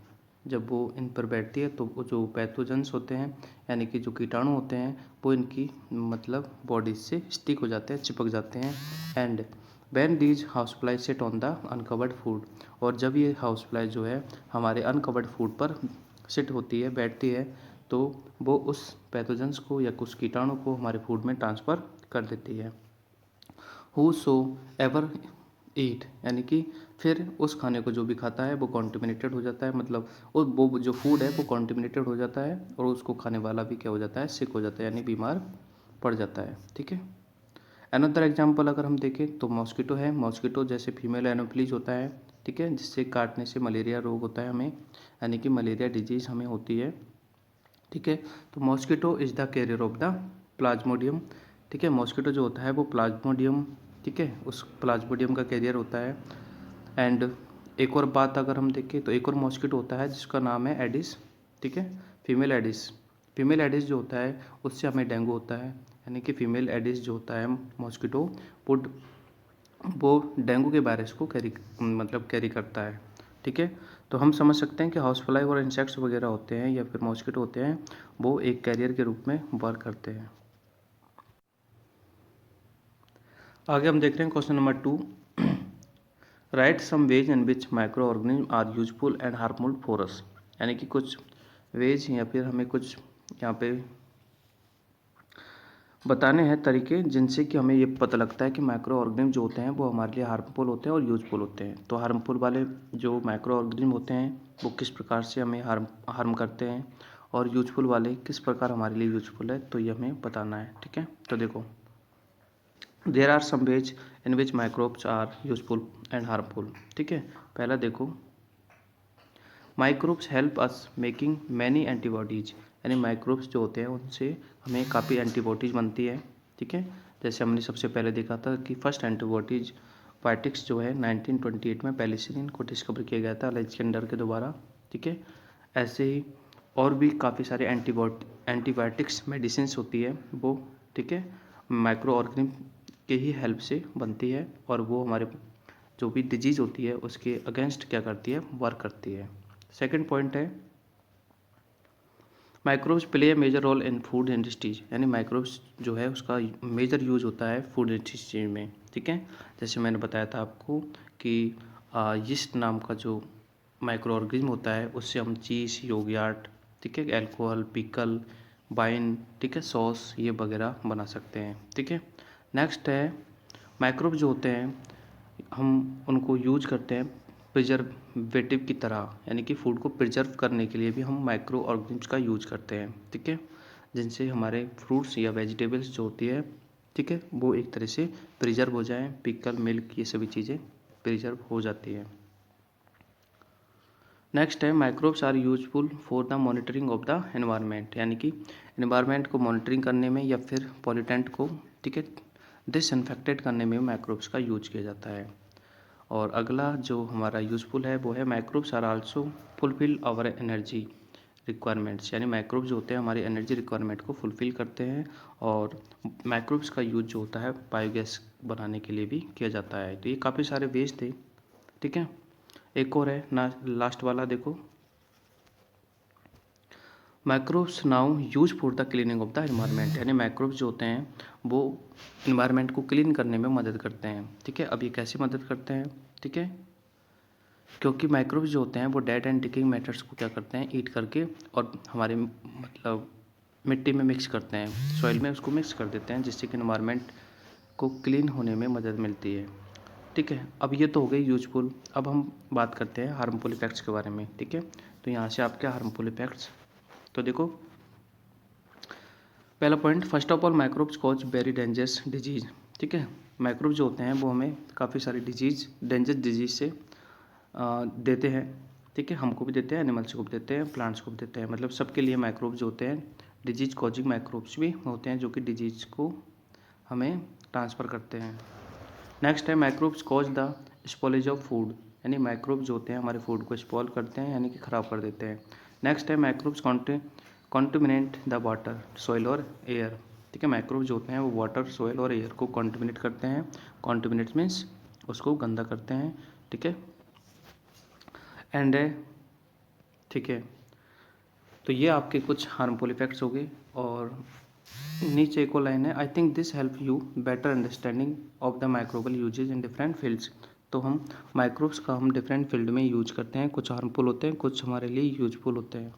जब वो इन पर बैठती है तो वो जो पैथोजेंस होते हैं यानी कि जो कीटाणु होते हैं वो इनकी मतलब बॉडीज से स्टिक हो जाते हैं, चिपक जाते हैं। And when these house fly sit on the uncovered food, और जब ये हाउस फ्लाई जो है हमारे अनकवर्ड फूड पर सिट होती है, बैठती है, तो वो उस पैथोजेंस को या कुछ कीटाणु को हमारे फूड में ट्रांसफ़र कर देती है। हु सो एवर ईट, यानी कि फिर उस खाने को जो भी खाता है वो कॉन्टिमिनेटेड हो जाता है, मतलब वो जो फूड है वो कॉन्टिमिनेटेड हो जाता है, और उसको खाने वाला भी क्या हो जाता है, सिक हो जाता है, यानी बीमार पड़ जाता है। ठीक है। अनदर एग्जाम्पल अगर हम देखें तो मॉस्किटो है। मॉस्किटो जैसे फीमेल एनोफ्लिज होता है, ठीक है, जिससे काटने से मलेरिया रोग होता है हमें, यानी कि मलेरिया डिजीज़ हमें होती है। ठीक है। तो mosquito is the career of the Plasmodium, ठीक है, मॉस्किटो जो होता है वो प्लाज्मोडियम, ठीक है, उस प्लाज्मोडियम का कैरियर होता है। एंड एक और बात अगर हम देखें तो एक और मॉस्किटो होता है जिसका नाम है एडिस, ठीक है, फीमेल एडिस। फीमेल एडिस जो होता है उससे हमें डेंगू होता है, यानी कि फीमेल एडिस जो होता है मॉस्किटो वो डेंगू के वायरस को कैरी करता है। ठीक है। तो हम समझ सकते हैं कि हाउस फ्लाई और इंसेक्ट्स वगैरह होते हैं या फिर मॉस्किटो होते हैं, वो एक कैरियर के रूप में वर्क करते हैं। आगे हम देख रहे हैं question number 2, write some ways in which micro organism are useful and harmful for us, यानी कि कुछ वेज या फिर हमें कुछ यहाँ पे बताने हैं तरीके जिनसे कि हमें ये पता लगता है कि माइक्रो ऑर्गेनिज्म जो होते हैं वो हमारे लिए हार्मफुल होते हैं और यूजफुल होते हैं। तो हार्मफुल वाले जो माइक्रो ऑर्गेनिज्म होते हैं वो किस प्रकार से हमें हार्म करते हैं, और यूजफुल वाले किस प्रकार हमारे लिए यूजफुल है, तो ये हमें बताना है। ठीक है। तो देखो, there are some ways in which microbes are useful and harmful. ठीक है। पहला देखो, microbes help us making many antibodies, यानी माइक्रोब्स जो होते हैं उनसे हमें काफ़ी एंटीबॉडीज बनती है। ठीक है। जैसे हमने सबसे पहले देखा था कि फर्स्ट एंटीबॉडीज बायोटिक्स जो है 1928 में पेनिसिलिन को डिस्कवर किया गया था अलेक्जेंडर के द्वारा। ठीक है। ऐसे ही और भी काफ़ी सारे एंटीबायोटिक्स मेडिसिन होती है वो, ठीक है, माइक्रो ऑर्गेनिज्म के ही हेल्प से बनती है, और वो हमारे जो भी डिजीज़ होती है उसके अगेंस्ट क्या करती है, वर्क करती है। सेकंड पॉइंट है, microbes play a major role in food industries, यानी माइक्रोब्स जो है उसका मेजर यूज होता है फूड इंडस्ट्री में। ठीक है। जैसे मैंने बताया था आपको कि यीस्ट नाम का जो माइक्रो ऑर्गेनिज्म होता है उससे हम चीज़, योगर्ट, ठीक है, अल्कोहल, पिकल, वाइन, ठीक है, सॉस, ये वगैरह बना सकते हैं। ठीक है। नेक्स्ट है, माइक्रोब जो होते हैं हम उनको यूज करते हैं प्रिजर्वेटिव की तरह, यानी कि फूड को प्रिजर्व करने के लिए भी हम माइक्रो ऑर्गेनिज्म का यूज करते हैं। ठीक है। जिनसे हमारे फ्रूट्स या वेजिटेबल्स जो होती है, ठीक है, वो एक तरह से प्रिजर्व हो जाएं, पिकल, मिल्क, ये सभी चीज़ें प्रिजर्व हो जाती है। नेक्स्ट है, microbes are useful for the monitoring of the environment, यानी कि एनवायरनमेंट को मॉनिटरिंग करने में या फिर पॉल्यूटेंट को, ठीक है, डिसइंफेक्टेड करने में माइक्रोब्स का यूज किया जाता है। और अगला जो हमारा यूज़फुल है वो है, microbes are also fulfil our energy requirements, यानी माइक्रोब्स जो होते हैं हमारी एनर्जी रिक्वायरमेंट को फुलफिल करते हैं, और माइक्रोब्स का यूज जो होता है बायोगैस बनाने के लिए भी किया जाता है। तो ये काफ़ी सारे वेज थे। ठीक है। एक और है ना, लास्ट वाला देखो, microbes now use for the cleaning of the environment, यानी माइक्रोब्स जो होते हैं वो इन्वायरमेंट को क्लीन करने में मदद करते हैं। ठीक है, अब ये कैसे मदद करते हैं? ठीक है, क्योंकि माइक्रोब्स जो होते हैं वो डेड एंड डिकिंग मैटर्स को क्या करते हैं, ईट करके और हमारे मतलब मिट्टी में मिक्स करते हैं, सॉइल में उसको मिक्स कर देते हैं, जिससे कि इन्वायरमेंट को क्लीन होने में मदद मिलती है। ठीक है, अब ये तो हो गई यूजफुल। अब हम बात करते हैं हार्मफुल इफेक्ट्स के बारे में। ठीक है, तो यहाँ से आपके हार्मफुल इफेक्ट्स, तो देखो पहला point, first of all microbes cause very dangerous disease. ठीक है, माइक्रोब जो होते हैं वो हमें काफ़ी सारी डेंजरस डिजीज से देते हैं। ठीक है, हमको भी देते हैं, एनिमल्स को भी देते हैं, प्लांट्स को भी देते हैं, मतलब सबके लिए माइक्रोब्स जो होते हैं, डिजीज कॉजिंग माइक्रोब्स भी होते हैं जो कि डिजीज को हमें ट्रांसफ़र करते हैं। नेक्स्ट है microbes cause the spoilage of food, यानी माइक्रोब्स जो होते हैं हमारे फूड को स्पॉल करते हैं, यानी कि ख़राब कर देते हैं। नेक्स्ट है microbes contaminate the water, soil और एयर। ठीक है, माइक्रोब्स जो होते हैं वो वाटर, सॉइल और एयर को कॉन्टेमिनेट करते हैं। कॉन्टेमिनेट मीन्स उसको गंदा करते हैं। ठीक है, एंड ठीक है, तो ये आपके कुछ हार्मफुल इफेक्ट्स हो गए। और नीचे एक और लाइन है, I think this help you better understanding of the microbial usages in different fields. तो हम माइक्रोब्स का हम डिफरेंट फील्ड में यूज करते हैं, कुछ हार्मफुल होते हैं, कुछ हमारे लिए यूजफुल होते हैं।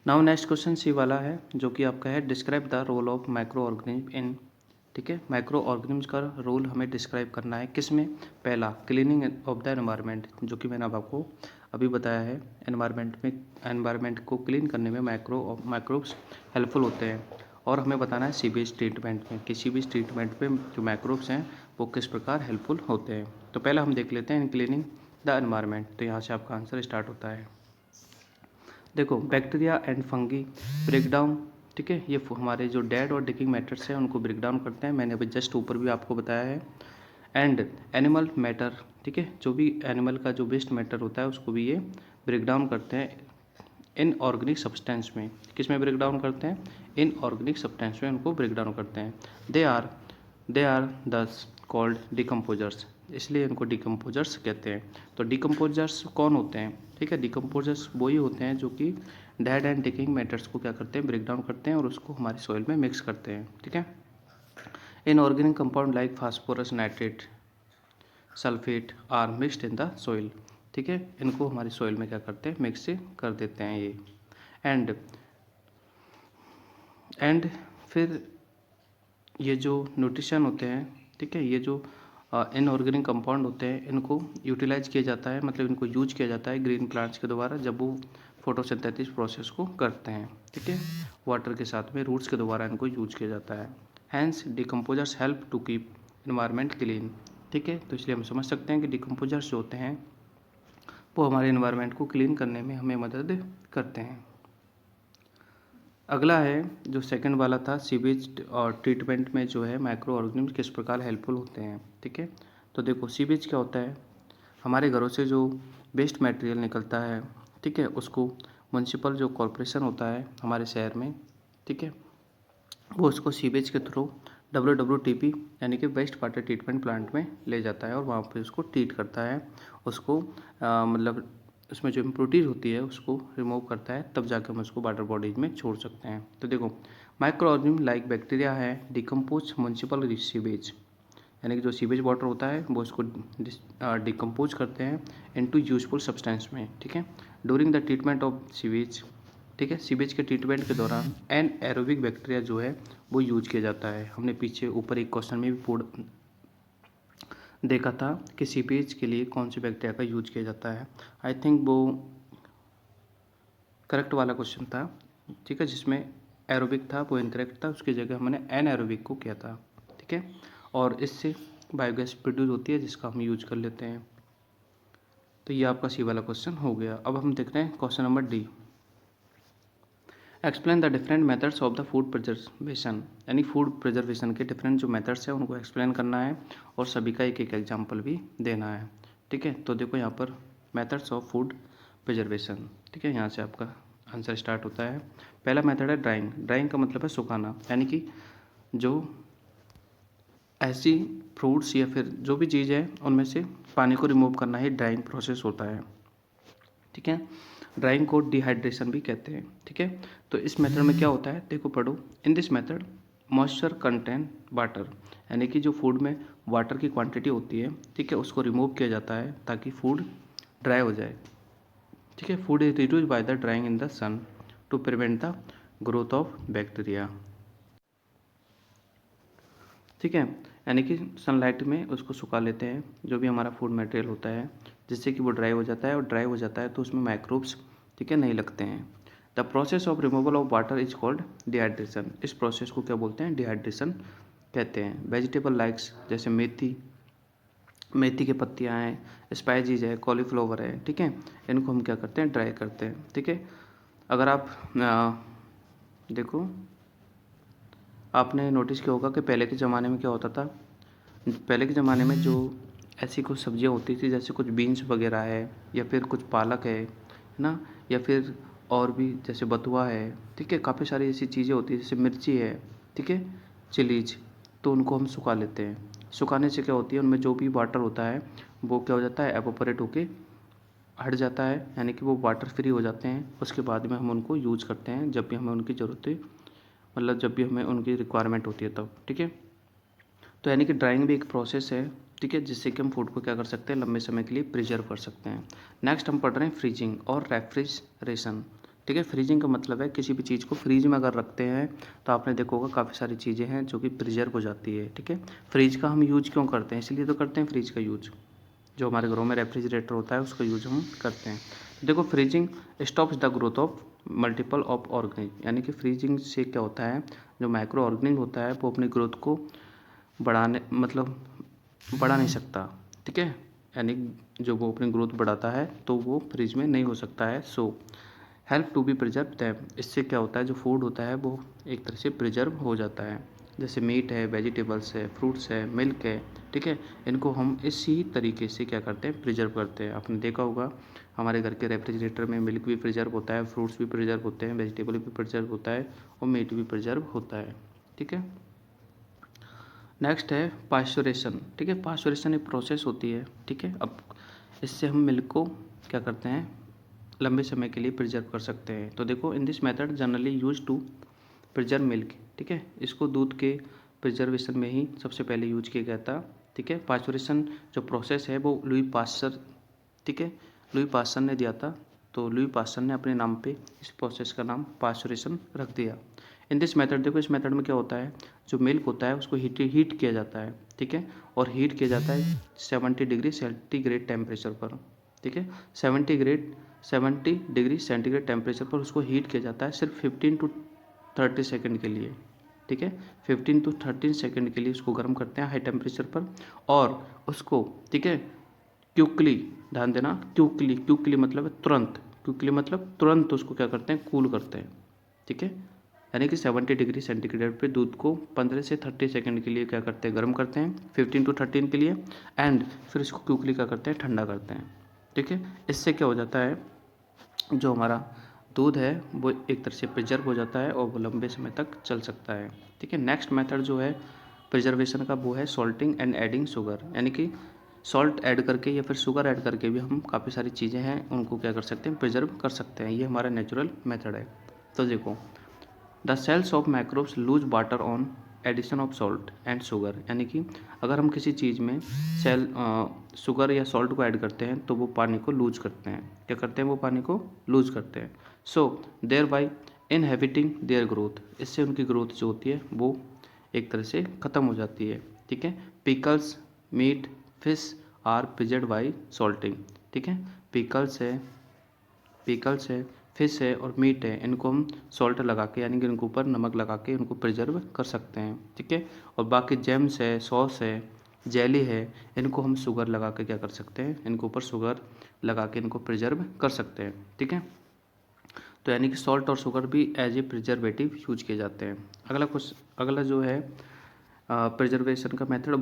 नाउ नेक्स्ट क्वेश्चन सी वाला है जो कि आपका है, describe the role of micro organism in. ठीक है, माइक्रो ऑर्गेनिज्म का रोल हमें डिस्क्राइब करना है किस में? पहला, क्लीनिंग ऑफ द एनवायरनमेंट, जो कि मैंने अब आपको अभी बताया है, एनवायरनमेंट को क्लीन करने में माइक्रोब्स हेल्पफुल होते हैं। और हमें बताना है सीवेज ट्रीटमेंट में, कि सीवेज ट्रीटमेंट में जो माइक्रोब्स हैं वो किस प्रकार हेल्पफुल होते हैं। तो पहला हम देख लेते हैं इन क्लीनिंग द एनवायरनमेंट, तो यहाँ से आपका आंसर स्टार्ट होता है। देखो, bacteria and fungi break down. ठीक है, ये हमारे जो डेड और डिकिंग मैटर्स हैं उनको ब्रेक डाउन करते हैं, मैंने अभी जस्ट ऊपर भी आपको बताया है। एंड एनिमल मैटर, ठीक है, जो भी एनिमल का जो वेस्ट मैटर होता है उसको भी ये ब्रेक डाउन करते हैं इन ऑर्गेनिक सब्सटेंस में। किस में ब्रेक डाउन करते हैं? इन ऑर्गेनिक सब्सटेंस में उनको ब्रेक डाउन करते हैं। दे आर दस कॉल्ड डिकम्पोजर्स, इसलिए इनको डिकम्पोजर्स कहते हैं। तो डिकम्पोजर्स कौन होते हैं? ठीक है, डिकम्पोजर्स वही होते हैं जो कि डेड एंड डिकिंग मैटर्स को क्या करते हैं, ब्रेक डाउन करते हैं और उसको हमारी सॉइल में मिक्स करते हैं। ठीक है, inorganic compound like phosphorus, nitrate, sulphate are mixed in the soil. ठीक है, इनको हमारी सॉइल में क्या करते हैं, मिक्स कर देते हैं ये। एंड फिर ये जो न्यूट्रिशन होते हैं, ठीक है, ये जो इनऑर्गेनिक कंपाउंड होते हैं इनको यूटिलाइज किया जाता है, मतलब इनको यूज किया जाता है ग्रीन प्लांट्स के द्वारा जब वो फोटोसिंथेसिस प्रोसेस को करते हैं। ठीक है, वाटर के साथ में रूट्स के द्वारा इनको यूज किया जाता है। Hence decomposers help to keep environment clean. ठीक है, तो इसलिए हम समझ सकते हैं कि डिकम्पोजर्स जो होते हैं वो हमारे इन्वायरमेंट को क्लीन करने में हमें मदद करते हैं। अगला है जो सेकंड वाला था, सीवेज और ट्रीटमेंट में जो है माइक्रो ऑर्गेनिज्म किस प्रकार हेल्पफुल होते हैं। ठीक है, तो देखो सीवेज क्या होता है, हमारे घरों से जो वेस्ट मटेरियल निकलता है, ठीक है, उसको म्युनिसिपल जो कॉरपोरेशन होता है हमारे शहर में, ठीक है, वो उसको सीवेज के थ्रू WWTP यानी कि वेस्ट वाटर ट्रीटमेंट प्लांट में ले जाता है और वहाँ पे उसको ट्रीट करता है, उसको मतलब उसमें जो इम्प्योरिटीज होती है उसको रिमूव करता है, तब जाकर हम उसको वाटर बॉडीज में छोड़ सकते हैं। तो देखो, माइक्रो ऑर्गेनिज्म लाइक बैक्टीरिया है डिकम्पोज म्युनिसिपल सीवेज, यानी कि जो सीवेज वाटर होता है वो उसको डिकम्पोज करते हैं इनटू यूजफुल सब्सटेंस में। ठीक है, during the treatment of sewage, ठीक है, सीवेज के ट्रीटमेंट के दौरान एन एरोबिक बैक्टीरिया जो है वो यूज किया जाता है। हमने पीछे ऊपर एक क्वेश्चन में भी देखा था कि सीवेज के लिए कौन से बैक्टीरिया का यूज किया जाता है। आई थिंक वो करेक्ट वाला क्वेश्चन था, ठीक है, जिसमें एरोबिक था वो इनकरेक्ट था, उसकी जगह हमने एन एरोबिक को किया था। ठीक है, और इससे बायोगैस प्रोड्यूस होती है जिसका हम यूज कर लेते हैं। तो ये आपका सी वाला क्वेश्चन हो गया। अब हम देख रहे हैं question number D, explain the different methods of the food preservation, यानी फूड प्रिजर्वेशन के डिफरेंट जो मेथड्स हैं उनको एक्सप्लेन करना है और सभी का एक एक एग्जाम्पल भी देना है। ठीक है, तो देखो यहाँ पर मेथड्स ऑफ फूड प्रिजर्वेशन, ठीक है, यहाँ से आपका आंसर स्टार्ट होता है। पहला मेथड है ड्राइंग। ड्राइंग का मतलब है सुखाना, यानी कि जो ऐसी फ्रूट्स या फिर जो भी चीज़ है उनमें से पानी को रिमूव करना ही ड्राइंग प्रोसेस होता है। ठीक है, ड्राइंग को डिहाइड्रेशन भी कहते हैं, ठीक है। तो इस मेथड में क्या होता है, देखो पढ़ो। इन this method moisture content water, यानी कि जो फूड में वाटर की क्वांटिटी होती है, ठीक है, उसको रिमूव किया जाता है ताकि फूड ड्राई हो जाए, ठीक है। Food is reduce by the drying in the sun to prevent the growth of bacteria, ठीक है। यानी कि सनलाइट में उसको सुखा लेते हैं जो भी हमारा फूड मटेरियल होता है, जिससे कि वो ड्राई हो जाता है, और ड्राई हो जाता है तो उसमें माइक्रोब्स, ठीक है, नहीं लगते हैं। The process of removal of water is called dehydration. इस प्रोसेस को क्या बोलते हैं, डिहाइड्रेशन कहते हैं। वेजिटेबल लाइक्स जैसे मेथी, मेथी की पत्तियाँ हैं, स्पाइसेस है, कॉलीफ्लावर है, ठीक है, इनको हम क्या करते हैं, ड्राई करते हैं, ठीक है। अगर आप देखो, आपने नोटिस किया होगा कि पहले के ज़माने में क्या होता था, पहले के ज़माने में जो ऐसी कुछ सब्जियां होती थी, जैसे कुछ बीन्स वगैरह है, या फिर कुछ पालक है ना, या फिर और भी जैसे बथुआ है, ठीक है, काफ़ी सारी ऐसी चीज़ें होती है, जैसे मिर्ची है, ठीक है, चिलीज, तो उनको हम सुखा लेते हैं। सुखाने से क्या होती है, उनमें जो भी वाटर होता है वो क्या हो जाता है, एवोपरेट होके हट जाता है, यानी कि वो वाटर फ्री हो जाते हैं। उसके बाद में हम उनको यूज़ करते हैं जब भी हमें उनकी ज़रूरत है, मतलब जब भी हमें उनकी रिक्वायरमेंट होती है तब, ठीक है। तो यानी कि ड्राइंग भी एक प्रोसेस है, ठीक है, जिससे कि हम फूड को क्या कर सकते हैं, लंबे समय के लिए प्रिजर्व कर सकते हैं। नेक्स्ट हम पढ़ रहे हैं फ्रीजिंग और रेफ्रिजरेशन, ठीक है। फ्रीजिंग का मतलब है किसी भी चीज़ को फ्रीज में अगर रखते हैं तो आपने देखा होगा काफ़ी सारी चीज़ें हैं जो कि प्रिजर्व हो जाती है, ठीक है। फ्रिज का हम यूज क्यों करते हैं, इसलिए तो करते हैं फ्रिज का यूज, जो हमारे घरों में रेफ्रिजरेटर होता है उसका यूज हम करते हैं। देखो, freezing stops the growth of multiple of organism, यानी कि फ्रीजिंग से क्या होता है, जो माइक्रो ऑर्गेनिज होता है वो अपनी ग्रोथ को बढ़ाने, मतलब बढ़ा नहीं सकता, ठीक है। यानी जो वो अपनी ग्रोथ बढ़ाता है तो वो फ्रिज में नहीं हो सकता है। So help to be preserve them, इससे क्या होता है, जो फूड होता है वो एक तरह से प्रिजर्व हो जाता है। जैसे मीट है, वेजिटेबल्स है, फ्रूट्स है, मिल्क है, ठीक है, इनको हम इसी तरीके से क्या करते हैं, प्रिजर्व करते हैं। आपने देखा होगा हमारे घर के रेफ्रिजरेटर में मिल्क भी प्रिजर्व होता है, फ्रूट्स भी प्रिजर्व होते हैं, वेजिटेबल भी प्रिजर्व होता है, और मीट भी प्रिजर्व होता है, ठीक है। नेक्स्ट है पास्चुरेशन, ठीक है। पास्चुरेशन एक प्रोसेस होती है, ठीक है। अब इससे हम मिल्क को क्या करते हैं, लंबे समय के लिए प्रिजर्व कर सकते हैं। तो देखो, in this method generally use to preserve milk, ठीक है, इसको दूध के प्रिजर्वेशन में ही सबसे पहले यूज किया गया था, ठीक है। पास्चुरेशन जो प्रोसेस है वो लुई पास्चर, ठीक है, लुई पास्चर ने दिया था। तो लुई पास्चर ने अपने नाम पे इस प्रोसेस का नाम पास्चुरेशन रख दिया। इन दिस मेथड, देखो इस मेथड में क्या होता है, जो मिल्क होता है उसको हीट किया जाता है, ठीक है, और हीट किया जाता है 70 डिग्री सेंटीग्रेड टेम्परेचर पर, ठीक है। 70 डिग्री सेंटीग्रेड टेम्परेचर पर उसको हीट किया जाता है सिर्फ 15 टू 30 सेकंड के लिए, ठीक है। 15 टू 30 सेकंड के लिए उसको गर्म करते हैं हाई टेम्परेचर पर, और उसको, ठीक है, क्विकली, ध्यान देना, क्विकली मतलब है तुरंत, क्विकली मतलब तुरंत उसको क्या करते हैं, कूल करते हैं, ठीक है। यानी कि 70 डिग्री सेंटीग्रेड पे दूध को 15 से 30 सेकंड के लिए क्या करते हैं, गर्म करते हैं 15 टू 13 के लिए, एंड फिर इसको क्विकली क्या करते हैं, ठंडा करते हैं, ठीक है। इससे क्या हो जाता है, जो हमारा दूध है वो एक तरह से प्रिजर्व हो जाता है और वो लंबे समय तक चल सकता है, ठीक है। नेक्स्ट मेथड जो है प्रिजर्वेशन का वो है सॉल्टिंग एंड एडिंग शुगर, यानी कि सॉल्ट ऐड करके या फिर शुगर ऐड करके भी हम काफ़ी सारी चीज़ें हैं उनको क्या कर सकते हैं, प्रिजर्व कर सकते हैं। ये हमारा नेचुरल मेथड है। तो देखो, the cells of microbes lose water on addition of salt and sugar, यानी कि अगर हम किसी चीज़ में शुगर या सॉल्ट को ऐड करते हैं तो वो पानी को लूज करते हैं, क्या करते हैं, वो पानी को लूज करते हैं। So thereby inhibiting their growth, इससे उनकी ग्रोथ जो होती है वो एक तरह से ख़त्म हो जाती है, ठीक है। Pickles, meat, fish are preserved by salting, ठीक है। पिकल्स है, फिश है और मीट है, इनको हम सॉल्ट लगा के, यानी कि इनके ऊपर नमक लगा के इनको प्रिजर्व कर सकते हैं, ठीक है। और बाकी जैम्स है, सॉस है, जेली है, इनको हम शुगर लगा के क्या कर सकते हैं, इनके ऊपर शुगर लगा के इनको प्रिजर्व कर सकते हैं, ठीक है। तो यानी कि सॉल्ट और शुगर भी एज ए प्रिजर्वेटिव यूज किए जाते हैं। अगला जो है प्रिजर्वेशन का मेथड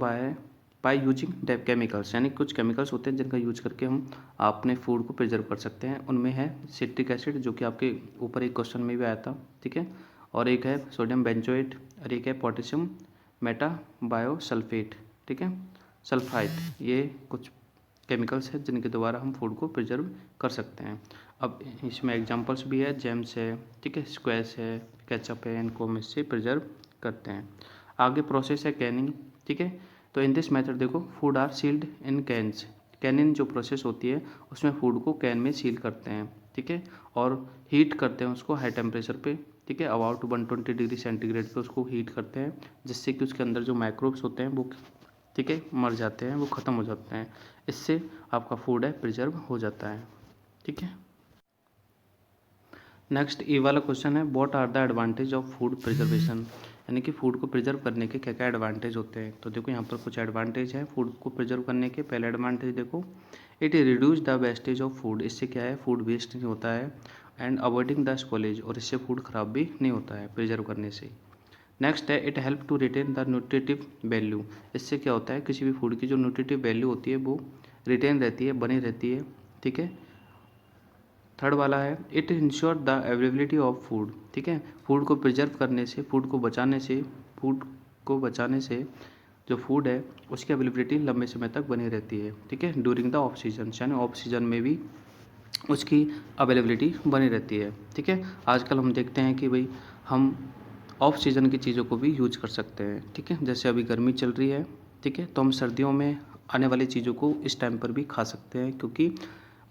बाय यूजिंग केमिकल्स, यानी कुछ केमिकल्स होते हैं जिनका यूज करके हम अपने फूड को प्रिजर्व कर सकते हैं। उनमें है सिट्रिक एसिड, जो कि आपके ऊपर एक क्वेश्चन में भी आया था, ठीक है, और एक है सोडियम बेंजोएट, और एक है पोटेशियम मेटाबायोसल्फेट, ठीक है, सल्फाइड। ये कुछ केमिकल्स है जिनके द्वारा हम फूड को प्रिजर्व कर सकते हैं। अब इसमें एग्जांपल्स भी है, जेम्स है, ठीक है, स्क्वैश है, केचप है, इनको हम इससे प्रिजर्व करते हैं। आगे प्रोसेस है कैनिंग, ठीक है। तो इन दिस मेथड देखो food are sealed in cans. Canning जो प्रोसेस होती है उसमें फूड को कैन में सील करते हैं, ठीक है, और हीट करते हैं उसको हाई टेम्परेचर पे, ठीक है, अबाउट 120 डिग्री सेंटीग्रेड पे उसको हीट करते हैं, जिससे कि उसके अंदर जो माइक्रोब्स होते हैं वो, ठीक है, मर जाते हैं, वो ख़त्म हो जाते हैं। इससे आपका फूड है प्रिजर्व हो जाता है, ठीक है। नेक्स्ट ये वाला क्वेश्चन है, what are the advantage of food preservation, यानी कि फूड को प्रिजर्व करने के क्या क्या एडवांटेज होते हैं। तो देखो यहाँ पर कुछ एडवांटेज है फूड को प्रिजर्व करने के। पहले एडवांटेज देखो, it reduce the wastage of food, इससे क्या है फूड वेस्ट नहीं होता है, एंड अवॉइडिंग द स्पॉलेज, और इससे फूड खराब भी नहीं होता है प्रिजर्व करने से। नेक्स्ट है, it help to retain the nutritive value, इससे क्या होता है किसी भी फूड की जो न्यूट्रिटिव वैल्यू होती है वो रिटेन रहती है, बनी रहती है, ठीक है। थर्ड वाला है, it ensure the availability of food, ठीक है, फूड को प्रिजर्व करने से, फूड को बचाने से जो फूड है उसकी अवेलेबिलिटी लंबे समय तक बनी रहती है, ठीक है, ड्यूरिंग द ऑफ सीजन, यानी ऑफ सीजन में भी उसकी अवेलेबिलिटी बनी रहती है, ठीक है। आजकल हम देखते हैं कि भाई हम ऑफ सीजन की चीज़ों को भी यूज कर सकते हैं, ठीक है, जैसे अभी गर्मी चल रही है, ठीक है, तो हम सर्दियों में आने वाली चीज़ों को इस टाइम पर भी खा सकते हैं क्योंकि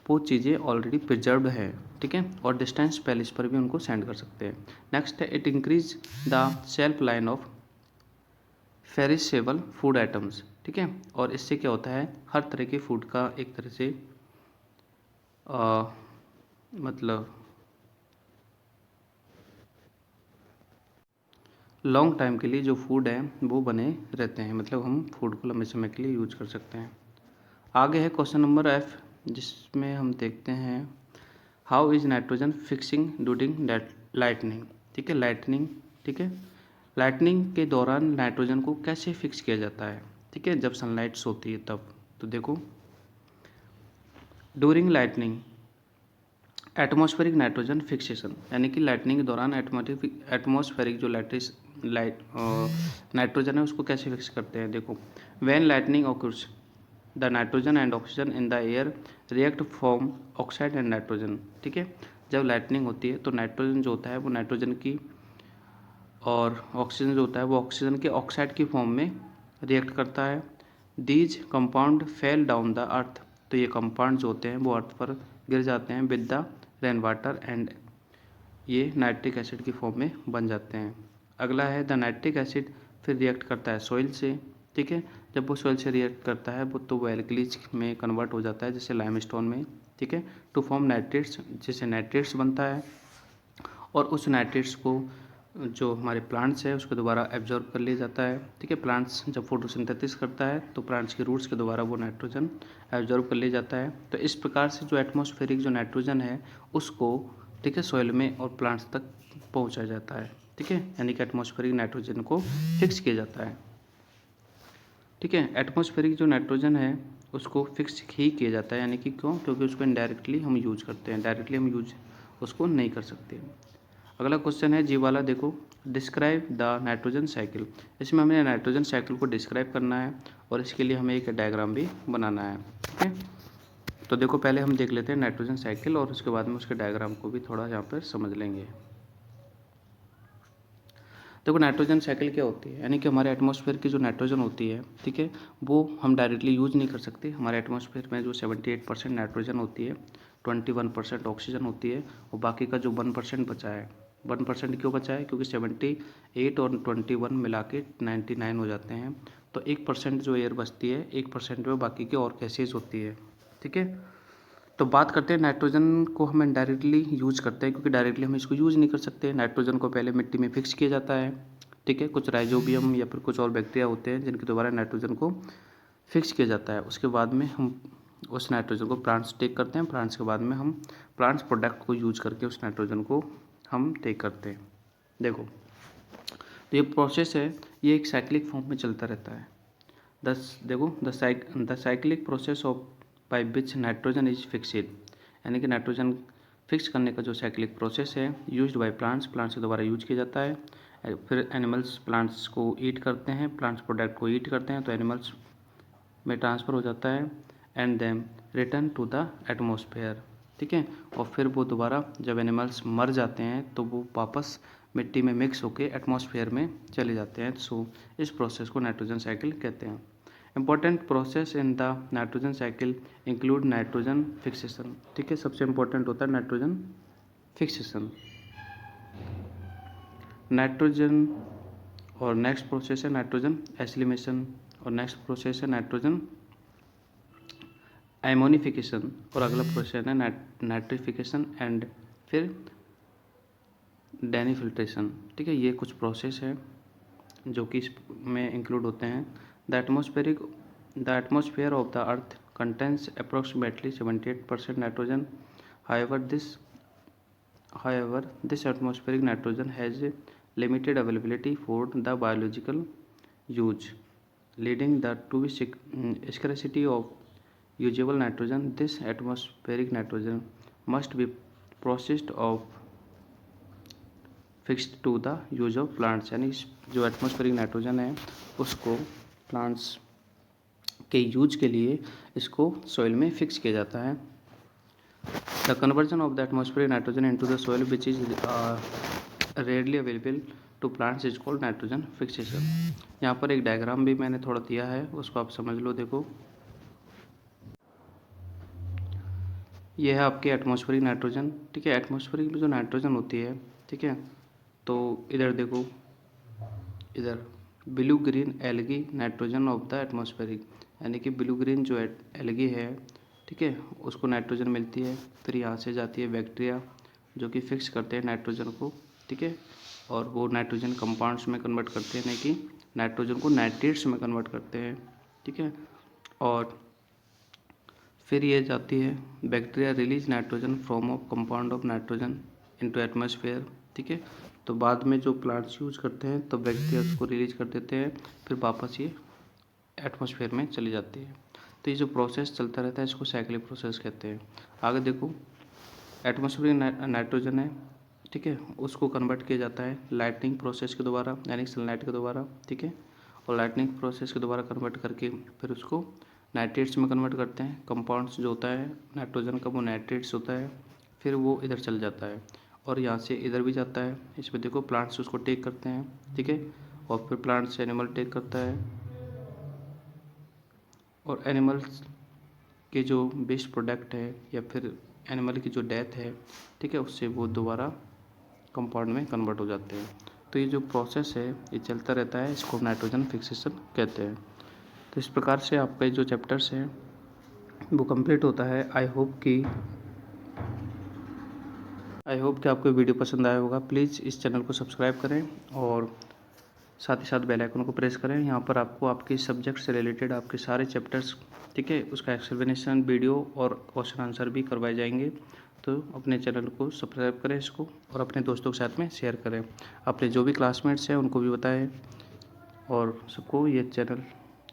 वो चीज़ें ऑलरेडी प्रिजर्व्ड है, ठीक है, और डिस्टेंस पैलेस पर भी उनको सेंड कर सकते हैं। नेक्स्ट है, it increase the self line of perishable food items, ठीक है, और इससे क्या होता है हर तरह के फूड का एक तरह से मतलब लॉन्ग टाइम के लिए जो फूड है वो बने रहते हैं, मतलब हम फूड को लंबे समय के लिए यूज कर सकते हैं। आगे है क्वेश्चन नंबर F, जिसमें हम देखते हैं how is nitrogen fixing during lightning, ठीक है, लाइटनिंग, ठीक है, लाइटनिंग के दौरान नाइट्रोजन को कैसे फिक्स किया जाता है, ठीक है, जब सनलाइट्स होती है तब। तो देखो during lightning atmospheric nitrogen fixation, यानी कि लाइटनिंग के दौरान एटमॉस्फेरिक जो नाइट्रोजन है उसको कैसे फिक्स करते हैं। देखो, when lightning occurs the nitrogen and oxygen in the air react form oxide and nitrogen, ठीक है, जब लाइटनिंग होती है तो नाइट्रोजन जो होता है वो नाइट्रोजन की और ऑक्सीजन जो होता है वो ऑक्सीजन के ऑक्साइड की फॉर्म में रिएक्ट करता है। These compound fell down the earth, तो ये कंपाउंड जो होते हैं वो अर्थ पर गिर जाते हैं with the rain water, and ये नाइट्रिक एसिड की फॉर्म में बन जाते हैं। अगला है द नाइट्रिक एसिड फिर रिएक्ट करता है सॉइल से, ठीक है, जब वो सॉइल से रिएक्ट करता है वो तो वो एल्कलीज में कन्वर्ट हो जाता है जैसे लाइमस्टोन में, ठीक है, टू फॉर्म नाइट्रेट्स, जिससे नाइट्रेट्स बनता है, और उस नाइट्रेट्स को जो हमारे प्लांट्स है उसके द्वारा एब्जॉर्ब कर लिया जाता है, ठीक है, प्लांट्स जब फोटोसिंथेसिस करता है तो प्लांट्स के रूट्स के द्वारा वो नाइट्रोजन एब्जॉर्ब कर लिया जाता है। तो इस प्रकार से जो एटमॉस्फेरिक जो नाइट्रोजन है उसको, ठीक है, सॉइल में और प्लांट्स तक पहुंचाया जाता है, ठीक है, यानी कि एटमॉस्फेरिक नाइट्रोजन को फिक्स किया जाता है, ठीक है। एटमॉस्फेरिक जो नाइट्रोजन है उसको फिक्स ही किया जाता है, यानी कि क्यों, क्योंकि उसको इनडायरेक्टली हम यूज करते हैं, डायरेक्टली हम यूज उसको नहीं कर सकते। अगला क्वेश्चन है जी वाला, देखो डिस्क्राइब द नाइट्रोजन साइकिल, इसमें हमें नाइट्रोजन साइकिल को डिस्क्राइब करना है और इसके लिए हमें एक डायग्राम भी बनाना है, ठीक है। तो देखो पहले हम देख लेते हैं नाइट्रोजन साइकिल और उसके बाद में उसके डायग्राम को भी थोड़ा यहाँ पर समझ लेंगे। देखो नाइट्रोजन साइकिल क्या होती है, यानी कि हमारे एटमॉस्फेयर की जो नाइट्रोजन होती है, ठीक है, वो हम डायरेक्टली यूज नहीं कर सकते। हमारे एटमॉस्फेयर में जो 78% नाइट्रोजन होती है, 21% ऑक्सीजन होती है, और बाकी का जो 1% बचा है, 1% क्यों बचा है, क्योंकि 78 और 21 मिला के 99 हो जाते हैं, तो 1% जो एयर बचती है, 1% में बाकी की और गैसेज होती है, ठीक है। तो बात करते हैं नाइट्रोजन को हम इनडायरेक्टली यूज करते हैं क्योंकि डायरेक्टली हम इसको यूज नहीं कर सकते। नाइट्रोजन को पहले मिट्टी में फिक्स किया जाता है, ठीक है, कुछ राइजोबियम या फिर कुछ और बैक्टीरिया होते हैं जिनके द्वारा नाइट्रोजन को फिक्स किया जाता है। उसके बाद में हम उस नाइट्रोजन को प्लांट्स टेक करते हैं, प्लांट्स के बाद में हम प्लांट्स प्रोडक्ट को यूज करके उस नाइट्रोजन को हम टेक करते हैं। देखो तो ये प्रोसेस है, ये एक साइक्लिक फॉर्म में चलता रहता है। देखो the cyclic process of by which nitrogen is fixed, यानी कि नाइट्रोजन फिक्स करने का जो साइक्लिक प्रोसेस है यूज्ड बाय प्लांट्स के द्वारा यूज किया जाता है। फिर एनिमल्स प्लांट्स को ईट करते हैं, प्लांट्स प्रोडक्ट को ईट करते हैं तो एनिमल्स में ट्रांसफ़र हो जाता है, and them return to the atmosphere, ठीक है। और फिर वो दोबारा जब एनिमल्स मर जाते हैं तो वो वापस मिट्टी में मिक्स होके एटमॉस्फेयर में चले जाते हैं। सो इस प्रोसेस को नाइट्रोजन साइकिल कहते हैं। Important process in the nitrogen cycle include nitrogen fixation, ठीक है। सबसे इम्पोर्टेंट होता है नाइट्रोजन फिक्सेशन। नाइट्रोजन और नेक्स्ट प्रोसेस है नाइट्रोजन एसिलिमेशन, और नेक्स्ट प्रोसेस है नाइट्रोजन एमोनिफिकेशन, और अगला प्रोसेस है नाइट्रिफिकेशन एंड फिर डेनिफिल्ट्रेशन, ठीक है। ये कुछ प्रोसेस है जो कि इसमें इंक्लूड होते हैं। The atmosphere of the earth contains approximately 78% nitrogen. However this atmospheric nitrogen has limited availability for the biological use, leading to scarcity of usable nitrogen. This atmospheric nitrogen must be processed of fixed to the use of plants, यानी जो atmospheric nitrogen है उसको plants के use के लिए इसको soil में fix किया जाता है। The conversion of the atmospheric nitrogen into the soil which is rarely available to plants is called nitrogen fixation. यहाँ पर एक डायग्राम भी मैंने थोड़ा दिया है, उसको आप समझ लो। देखो ये है आपके एटमॉस्फेरिक नाइट्रोजन, ठीक है। एटमॉस्फेरिक में जो नाइट्रोजन होती है, ठीक है, तो इधर देखो, इधर blue green algae nitrogen of the atmospheric, यानी कि ब्लू ग्रीन जो एल्गी है, ठीक है, उसको नाइट्रोजन मिलती है। फिर यहाँ से जाती है बैक्टीरिया जो कि फिक्स करते हैं नाइट्रोजन को, ठीक है, और वो नाइट्रोजन कंपाउंड्स में कन्वर्ट करते हैं, यानी कि नाइट्रोजन को नाइट्रेट्स में कन्वर्ट करते हैं, ठीक है। और फिर ये जाती है bacteria release nitrogen from of compound of nitrogen into atmosphere, ठीक है। तो बाद में जो प्लांट्स यूज करते हैं तो बैक्टीरिया उसको रिलीज कर देते हैं, फिर वापस ये एटमॉस्फेयर में चली जाती है। तो ये जो प्रोसेस चलता रहता है इसको साइक्लिक प्रोसेस कहते हैं। आगे देखो, एटमॉस्फेरिक नाइट्रोजन है, ठीक है, उसको कन्वर्ट किया जाता है लाइटनिंग प्रोसेस के द्वारा, यानी सनलाइट के द्वारा, ठीक है। और लाइटनिंग प्रोसेस के द्वारा कन्वर्ट करके फिर उसको नाइट्रेट्स में कन्वर्ट करते हैं। कंपाउंड्स जो होता है नाइट्रोजन का वो नाइट्रेट्स होता है, फिर वो इधर चल जाता है और यहाँ से इधर भी जाता है। इसमें देखो प्लांट्स उसको टेक करते हैं, ठीक है, और फिर प्लांट्स एनिमल टेक करता है, और एनिमल्स के जो वेस्ट प्रोडक्ट है या फिर एनिमल की जो डेथ है, ठीक है, उससे वो दोबारा कंपाउंड में कन्वर्ट हो जाते हैं। तो ये जो प्रोसेस है ये चलता रहता है, इसको नाइट्रोजन फिक्सेशन कहते हैं। तो इस प्रकार से आपके जो चैप्टर्स हैं वो कंप्लीट होता है। आई होप कि आपको वीडियो पसंद आया होगा। प्लीज़ इस चैनल को सब्सक्राइब करें और साथ ही साथ बेल आइकन को प्रेस करें। यहाँ पर आपको आपके सब्जेक्ट से रिलेटेड आपके सारे चैप्टर्स, ठीक है, उसका एक्सप्लेनेशन वीडियो और क्वेश्चन आंसर भी करवाए जाएंगे। तो अपने चैनल को सब्सक्राइब करें इसको और अपने दोस्तों के साथ में शेयर करें। अपने जो भी क्लासमेट्स हैं उनको भी बताएं और सबको ये चैनल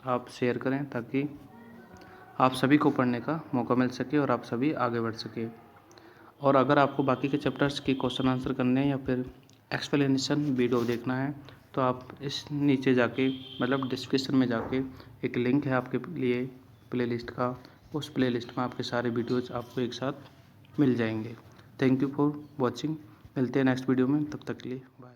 आप शेयर करें ताकि आप सभी को पढ़ने का मौका मिल सके और आप सभी आगे बढ़ सके। और अगर आपको बाकी के चैप्टर्स की क्वेश्चन आंसर करने हैं या फिर एक्सप्लेनेशन वीडियो देखना है तो आप इस नीचे जाके, मतलब डिस्क्रिप्शन में जाके एक लिंक है आपके लिए प्लेलिस्ट का, उस प्लेलिस्ट में आपके सारे वीडियोज़ आपको एक साथ मिल जाएंगे। Thank you for watching. मिलते हैं नेक्स्ट वीडियो में, तब तक के लिए बाय।